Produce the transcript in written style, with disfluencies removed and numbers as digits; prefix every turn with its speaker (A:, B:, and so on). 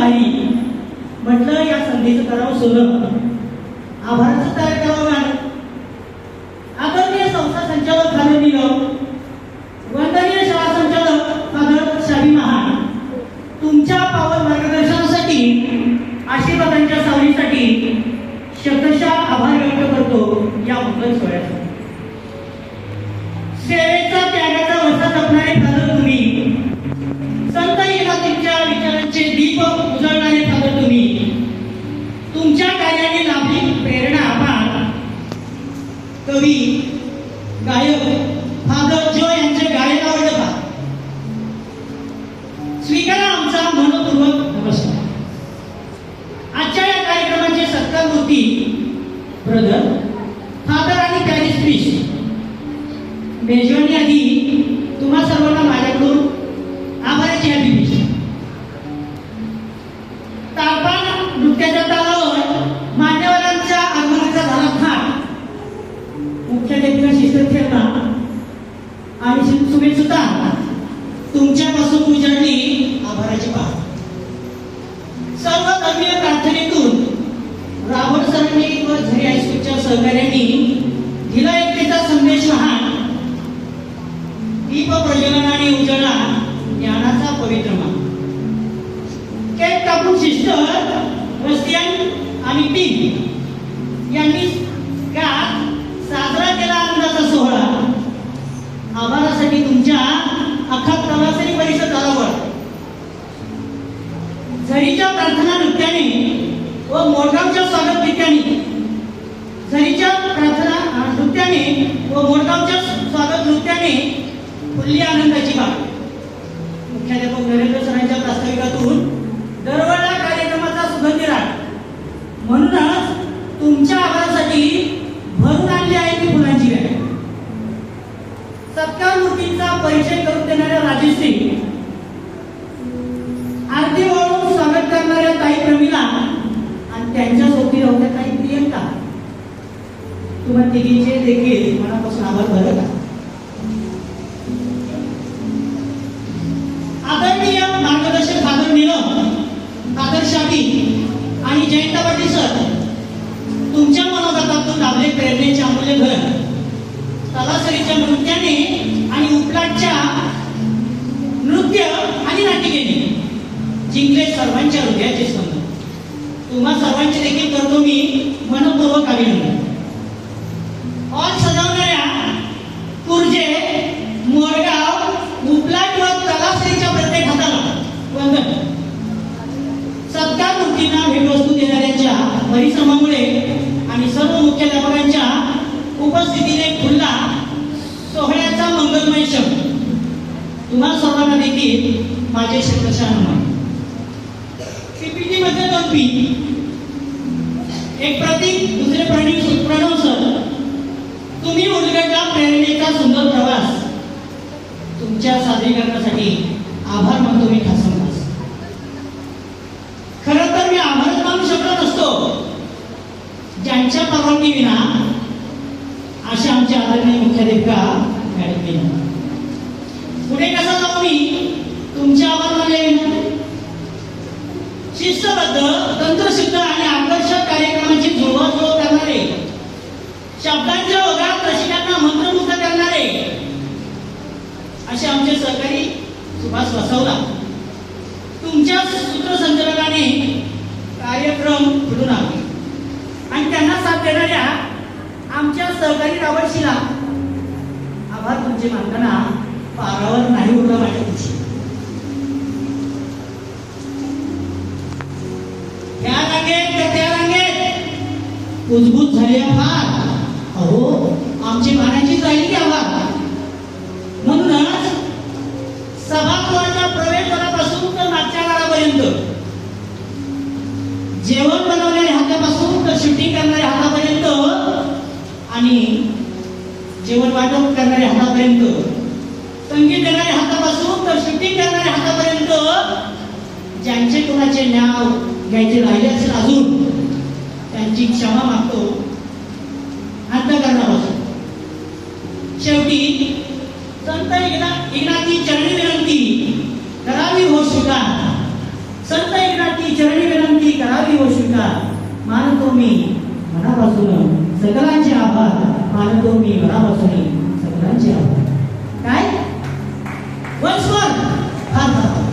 A: आली, म्हटलं या संधीचं करावं सोनं, आभाराचं तयार करावं गाणं. आदरणीय संस्था संचालक फादर निलम, वंदनीय शाळा संचालक फादर शाही महान, तुमच्या पावन मार्गदर्शनासाठी, आशीर्वादांच्या सावलीसाठी शतशः आभार व्यक्त करतो या मंगल सोहळ्याचा. सेवेचा त्यागाचा वसा जपणारे फादर तुम्ही, संत एकनाथांच्या विचारांचे दीप उजळणारे फादर तुम्ही, तुमच्या कार्याने लाभली प्रेरणा अपार. कवी गायक फादर जो यांचे गायन आवडलं का? स्वीकारा आमचा मनपूर्वक नमस्कार. आजच्या या कार्यक्रमाचे सत्कारमूर्ती ब्रदर फादर आणि पॅरिस प्रीस्ट. मेजवानी आधी तुम्हा सर्वांना माझ्याकडून आभाराची हॅपी विश. तालपान नृत्याच्या तालावर मान्यवरांच्या आगमनाचा झाला थाट. मुख्याध्यापिका शिस्त ठेवणा आणि सुमेसुता तुमच्यापासून उजाडली आभाराची बात. सर्व धर्मीय प्रार्थनेतून रावण सरांनी व झरी हायस्कूलच्या सहकार्यांनी दिला एकतेचा संदेश लहान. दीप प्रज्वलनाने उजळला ज्ञानाचा पवित्र मान. केक कापून सिस्टर रस्तियन आणि टीम यांनी गात साजरा केला आनंदाचा सोहळा. आभारासाठी तुमच्या अख्खा प्रवासरी परिसर झाला. झरीच्या प्रार्थना नृत्याने व मोडगावच्या स्वागत नृत्याने, झरीच्या प्रार्थना नृत्याने व मोडगावच्या स्वागत नृत्याने फुलली आनंदाची बाब. मुख्याध्यापक नरेंद्र सरांच्या प्रास्ताविकातून दरवळला कार्यक्रमाचा सुगंधी राग. म्हणूनच तुमच्या आभारासाठी भरून आणली आहे ती फुलांची बॅग. सत्कार मूर्तींचा परिचय करून देणाऱ्या राजश्री, आरती वळून स्वागत करणाऱ्या ताई प्रमिला आणि त्यांच्या सोबती राहत्या ताई प्रियंका, तुम्हा तिघींचे देखील मनापासून आभार बरं का. आदरणीय मार्गदर्शक फादर नीलम, फादर शाही आणि जयंत पाटील सर, तुमच्या मनोगतातून लाभले प्रेरणेचे अमूल्य घर. तलासरीच्या नृत्याने आणि उपलाटच्या नृत्य आणि नाटिकेने जिंकले सर्वांच्या हृदयाचे स्पंदन. तुम्हा सर्वांचे देखील करतो मी मनपूर्वक अभिनंदन. हॉल सजवणाऱ्या कुर्जे, मोरगाव, उपलाट व तलासरीच्या प्रत्येक हाताला वंदन. सत्कार मूर्तींना भेटवस्तू देणाऱ्यांच्या परिश्रमामुळे आणि सर्व मुख्याध्यापकांच्या उपस्थितीने खुलला सोहळ्याचा मंगलमय शब्द. तुम्हा सर्वांना देखील माझे शतशः नमन. पीपीटी मध्ये 2 पी, एक प्रतीक, दुसरे प्रणव सर. तुम्ही उलगडला प्रेरणेचा सुंदर प्रवास. तुमच्या सादरीकरणासाठी आभार मानतो मी खास. खरं तर मी आभार मानू शकत नसतो ज्यांच्या परवानगी विना अशा आमच्या आदरणीय मुख्याध्यापिका मॅडम विना. पुढे कसा जाऊ मी तुमच्या आभार मानले विना. शिस्तबद्ध, तंत्रशुद्ध आणि आकर्षक कार्यक्रमाची जुळवाजुळव करणारे, शब्दांच्या ओघात रसिकांना मंत्रमुग्ध करणारे असे आमचे सहकारी सुभाष वसवला. तुमच्या सूत्रसंचालनाने कार्यक्रम घडून आले आणि त्यांना साथ देणाऱ्या आमच्या सहकारी रावळशीला आभार तुमचे मानताना पारावर नाही उरला माझ्या खुशी. त्या रांगेत तर त्या रांगेत कुजबूज झाली फार. अहो आमची मानाची जाईल की आभार. म्हणूनच सभागृहाच्या प्रवेशद्वारापासून तर मागच्या दारापर्यंत, जेवण बनवणाऱ्या हातापासून तर शूटिंग करणाऱ्या हातापर्यंत आणि जेवण वाटप करणाऱ्या हातापर्यंत, संगीत देणाऱ्या हातापासून तर शूटिंग करणाऱ्या हातापर्यंत, ज्यांचे कोणाचे नाव घ्यायचे राहिले असेल अजून त्यांची क्षमा मागतो अंतःकरणापासून. शेवटी संत एकनाथी चरणी विनंती करावी हो स्वीकार. संत एकनाथी चरणी विनंती करावी व स्वीकार. मानतो मी मनापासून सकलांचे आभार. मानतो मी मनापासून सकलांचे आभार. काय वन्स मोर.